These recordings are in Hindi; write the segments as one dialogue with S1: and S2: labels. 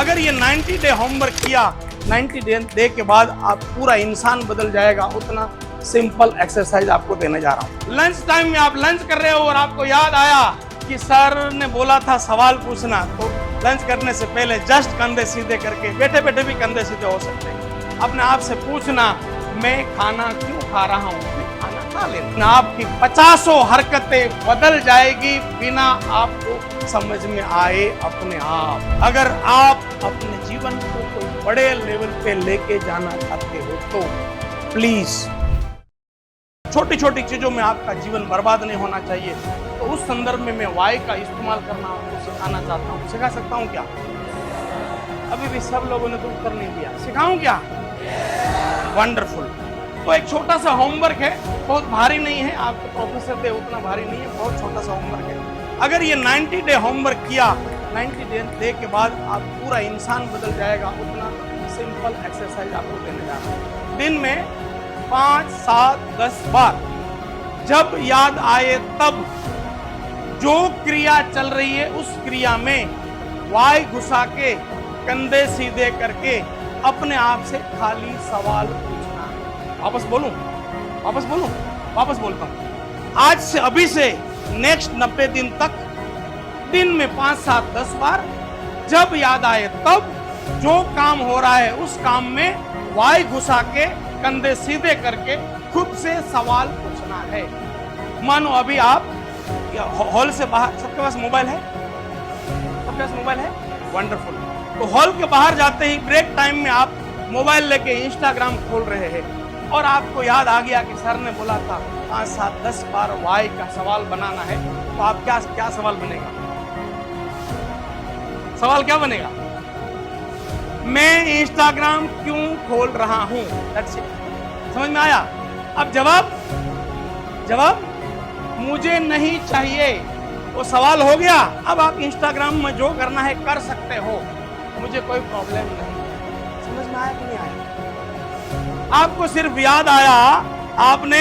S1: अगर ये 90 डे होमवर्क किया, 90 डे के बाद आप पूरा इंसान बदल जाएगा। उतना सिंपल एक्सरसाइज आपको देने जा रहा हूँ। लंच टाइम में आप लंच कर रहे हो और आपको याद आया कि सर ने बोला था सवाल पूछना, तो लंच करने से पहले जस्ट कंधे सीधे करके, बैठे बैठे भी कंधे सीधे हो सकते हैं, अपने आप से पूछना मैं खाना क्यों खा रहा हूँ, खाना खा लेना। आपकी 50 हरकतें बदल जाएगी बिना आपको समझ में आए अपने आप। अगर आप अपने जीवन को कोई बड़े लेवल पे लेके जाना चाहते हो तो प्लीज छोटी छोटी चीजों में आपका जीवन बर्बाद नहीं होना चाहिए। तो उस संदर्भ में मैं वाई का इस्तेमाल करना आपको सिखाना चाहता हूँ। सिखा सकता हूँ क्या? अभी भी सब लोगों ने तो उत्तर नहीं दिया। सिखाऊं क्या? वंडरफुल। तो एक छोटा सा होमवर्क है, बहुत भारी नहीं है, आपको प्रोफेसर दे उतना भारी नहीं है, बहुत छोटा सा होमवर्क है। अगर ये 90 डे होमवर्क किया, 90 डे के बाद आप पूरा इंसान बदल जाएगा। उतना सिंपल एक्सरसाइज आपको देने जा रहा हूँ। दिन में 5, 7, 10 बार जब याद आए तब जो क्रिया चल रही है उस क्रिया में वाई घुसा के कंधे सीधे करके अपने आप से खाली सवाल पूछना है। वापस बोलूं? वापस बोलता हूं। आज से, अभी से नेक्स्ट 90 दिन तक दिन में 5, 7, 10 बार जब याद आए तब जो काम हो रहा है उस काम में वाई घुसा के कंधे सीधे करके खुद से सवाल पूछना है। मानो अभी आप हॉल से बाहर, सबके पास मोबाइल है? सबके पास मोबाइल है? वंडरफुल। तो हॉल के बाहर जाते ही ब्रेक टाइम में आप मोबाइल लेके इंस्टाग्राम खोल रहे हैं और आपको याद आ गया कि सर ने बोला था 5, 7, 10 बार वाई का सवाल बनाना है। तो आप क्या सवाल बनेगा? सवाल क्या बनेगा? मैं इंस्टाग्राम क्यों खोल रहा हूं? That's it. समझ में आया? अब जवाब मुझे नहीं चाहिए, वो सवाल हो गया। अब आप इंस्टाग्राम में जो करना है कर सकते हो, मुझे कोई प्रॉब्लम नहीं है। समझ में आया कि नहीं आया? आपको सिर्फ याद आया, आपने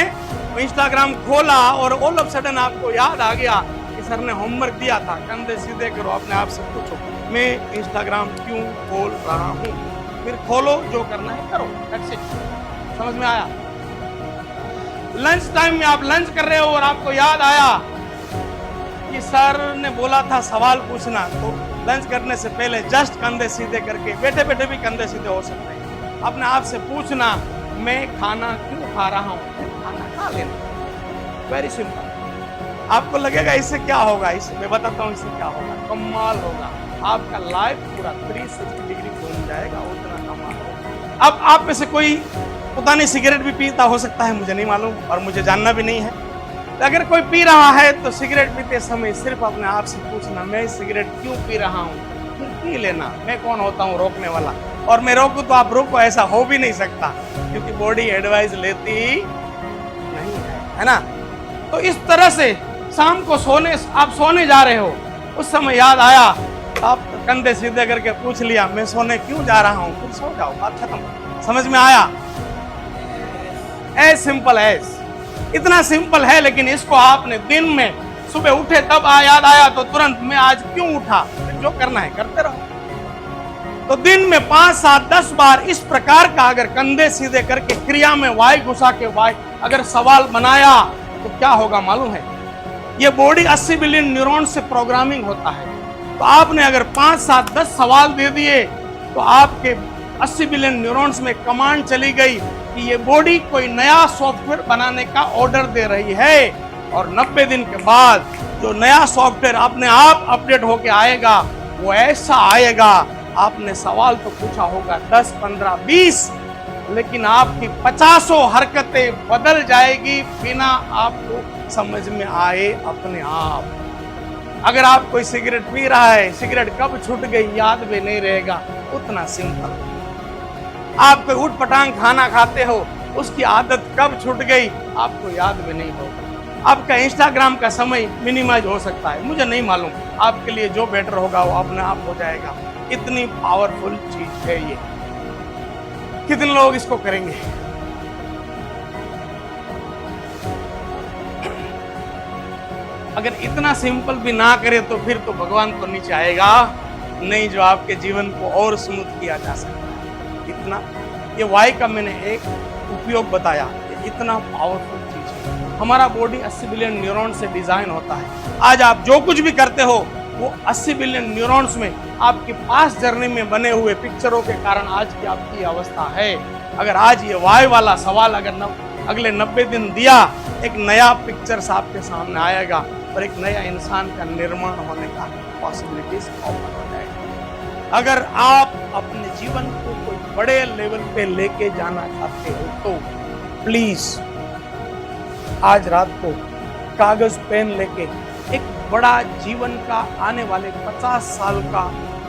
S1: इंस्टाग्राम खोला और ऑल ऑफ सडन आपको याद आ गया कि सर ने होमवर्क दिया था, कंधे सीधे करो, अपने आप से पूछो मैं इंस्टाग्राम क्यों खोल रहा हूं। फिर खोलो, जो करना है करो। That's it. समझ में आया? लंच टाइम में आप लंच कर रहे हो और आपको याद आया कि सर ने बोला था सवाल पूछना, तो लंच करने से पहले जस्ट कंधे सीधे करके, बैठे बैठे भी कंधे सीधे हो सकते हैं, अपने आप से पूछना मैं खाना क्यों खा रहा हूं, खाना खा लेना। Very simple. आपको लगेगा इससे क्या होगा? इससे मैं बताता हूं इससे क्या होगा। कमाल होगा, आपका लाइफ पूरा 360 डिग्री घूम जाएगा। उतना कमाल होगा। अब आप में से कोई पता नहीं सिगरेट भी पीता हो सकता है, मुझे नहीं मालूम और मुझे जानना भी नहीं है। अगर कोई पी रहा है तो सिगरेट पीते समय सिर्फ अपने आप से पूछना मैं सिगरेट क्यों पी रहा हूँ। फिर पी लेना। मैं कौन होता हूँ रोकने वाला? और मैं रोकूं तो आप रोको, ऐसा हो भी नहीं सकता क्योंकि बॉडी एडवाइस लेती नहीं है ना। तो इस तरह से शाम को आप सोने जा रहे हो, उस समय याद आया, आप कंधे सीधे करके पूछ लिया मैं सोने क्यों जा रहा हूँ, फिर सो जाओ, बात खत्म। समझ में आया? As simple as. इतना सिंपल है, लेकिन इसको आपने दिन में सुबह उठे तब याद आया तो तुरंत मैं आज क्यों उठा, जो करना है करते रहो। तो दिन में 5, 7, 10 बार इस प्रकार का अगर कंधे सीधे करके क्रिया में वाई घुसा के वाई अगर सवाल बनाया तो क्या होगा मालूम है? ये बॉडी 80 बिलियन न्यूरॉन से प्रोग्रामिंग होता है। तो आपने अगर 5, 7, 10 सवाल दे दिए तो आपके 80 बिलियन न्यूरॉन्स में कमांड चली गई कि ये बॉडी कोई नया सॉफ्टवेयर बनाने का ऑर्डर दे रही है। और 90 दिन के बाद जो नया सॉफ्टवेयर अपने आप अपडेट होके आएगा वो ऐसा आएगा, आपने सवाल तो पूछा होगा 10, 15, 20, लेकिन आपकी 50 हरकतें बदल जाएगी बिना आपको समझ में आए अपने आप। अगर आप कोई सिगरेट पी रहा है, सिगरेट कब छूट गई याद भी नहीं रहेगा। उतना सिंपल। आप कोई उठ पटांग खाना खाते हो, उसकी आदत कब छूट गई आपको याद भी नहीं होगा। आपका इंस्टाग्राम का समय मिनिमाइज हो सकता है, मुझे नहीं मालूम, आपके लिए जो बेटर होगा वो अपने आप हो जाएगा। इतनी पावरफुल चीज है ये। कितने लोग इसको करेंगे? अगर इतना सिंपल भी ना करे तो फिर तो भगवान तो नीचे आएगा नहीं जो आपके जीवन को और स्मूथ किया जा सकता है। इतना ये वाई का मैंने एक उपयोग बताया, इतना पावरफुल चीज है। हमारा बॉडी 80 बिलियन न्यूरॉन से डिजाइन होता है। आज आप जो कुछ भी करते हो वो 80 बिलियन न्यूरॉन्स में आपके पास जर्नी में बने हुए पिक्चरों के कारण आज की आपकी अवस्था है। अगर आज ये वाई वाला सवाल अगर अगले 90 दिन दिया, एक नया पिक्चर्स आपके सामने आएगा और एक नया इंसान का निर्माण होने का पॉसिबिलिटीज ओपन हो जाएगी। अगर आप अपने जीवन को कोई बड़े लेवल पे लेके जाना चाहते हो तो प्लीज आज रात को कागज पेन लेके एक बड़ा जीवन का आने वाले 50 साल का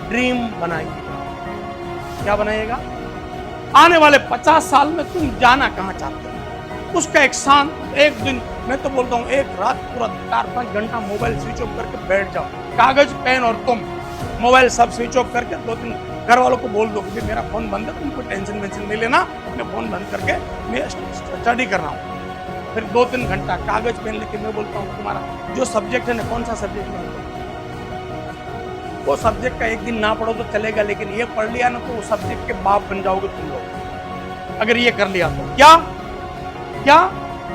S1: ड्रीम बनाइएगा। क्या बनाइएगा? आने वाले 50 साल में तुम जाना कहां चाहते हो, उसका एक शांत एक दिन, मैं तो बोलता हूं एक रात पूरा 4-5 घंटा मोबाइल स्विच ऑफ करके बैठ जाओ। कागज पेन और तुम, मोबाइल सब स्विच ऑफ करके 2-3 घर वालों को बोल दो कि मेरा फोन बंद है, तुमको टेंशन वेंशन नहीं लेना, मैं फोन बंद करके मैं स्टडी कर रहा हूँ। फिर 2-3 घंटा कागज पेन लेके मैं बोलता हूँ तुम्हारा जो सब्जेक्ट है ना, कौन सा सब्जेक्ट में वो सब्जेक्ट का एक दिन ना पढ़ो तो चलेगा, लेकिन ये पढ़ लिया ना तो वो सब्जेक्ट के बाप बन जाओगे तुम लोग। अगर ये कर लिया तो क्या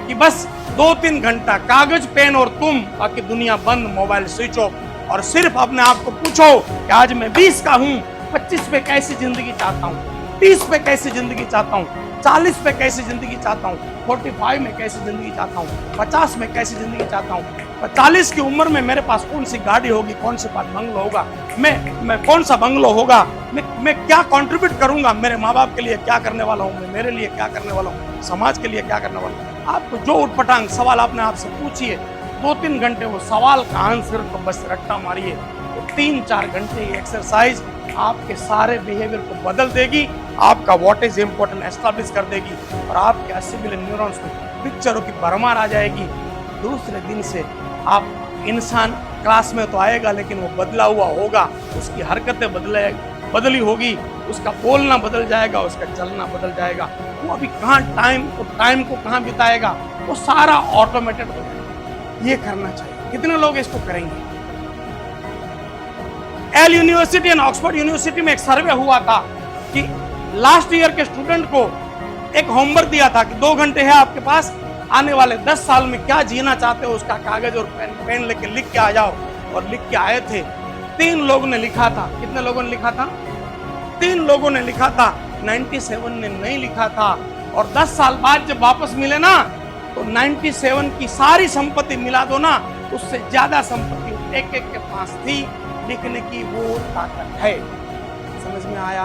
S1: कि बस 2-3 घंटा कागज पेन और तुम, बाकी दुनिया बंद, मोबाइल स्विच ऑफ, और सिर्फ अपने आप को पूछो कि आज मैं 20 का हूं, 25 पे कैसी जिंदगी चाहता हूं, 30 पे कैसी जिंदगी चाहता हूं, 40 पे कैसी जिंदगी चाहता हूं, 45 में कैसी जिंदगी चाहता हूं, 50 में कैसी जिंदगी चाहता हूं, 40 की उम्र में मेरे पास कौन सी गाड़ी होगी, कौन सी बंगलो होगा, मैं कौन सा बंगलो होगा, मैं क्या कंट्रीब्यूट करूंगा, मेरे माँ बाप के लिए क्या करने वाला हूँ, मैं मेरे लिए क्या करने वाला हूँ, समाज के लिए क्या करने वाला हूँ। आपको जो उठपटांग सवाल आपने आपसे पूछिए, 2-3 घंटे वो सवाल का आंसर को बस रट्टा मारिए, तो 3-4 घंटे ये एक्सरसाइज आपके सारे बिहेवियर को बदल देगी, आपका व्हाट इज इम्पोर्टेंट एस्टैब्लिश कर देगी, और आपके 80 बिलियन न्यूरॉन्स में पिक्चरों की भरमार आ जाएगी। दूसरे दिन से आप इंसान क्लास में तो आएगा लेकिन वो बदला हुआ होगा, उसकी हरकतें बदली होगी, उसका बोलना बदल जाएगा, उसका चलना बदल जाएगा। वो अभी कहाँ टाइम को कहाँ बिताएगा, वो सारा ऑटोमेटेड हो जाएगा। ये करना चाहिए। कितने लोग इसको करेंगे? L university and Oxford university में एक सर्वे हुआ था कि लास्ट ईयर के स्टूडेंट को एक होमवर्क दिया था कि 2 घंटे है आपके पास, आने वाले 10 साल में क्या जीना चाहते हो उसका कागज और पेन लेके लिख के आ जाओ। और लिख के आए थे। 3 लोगों ने लिखा था। कितने लोगों ने लिखा था? 3 लोगों ने लिखा था, 97 ने नहीं लिखा था। और 10 साल बाद जब वापस मिले ना, तो 97 की सारी संपत्ति मिला दो ना, उससे ज्यादा संपत्ति एक के पास थी। लिखने की वो ताकत है। समझ में आया?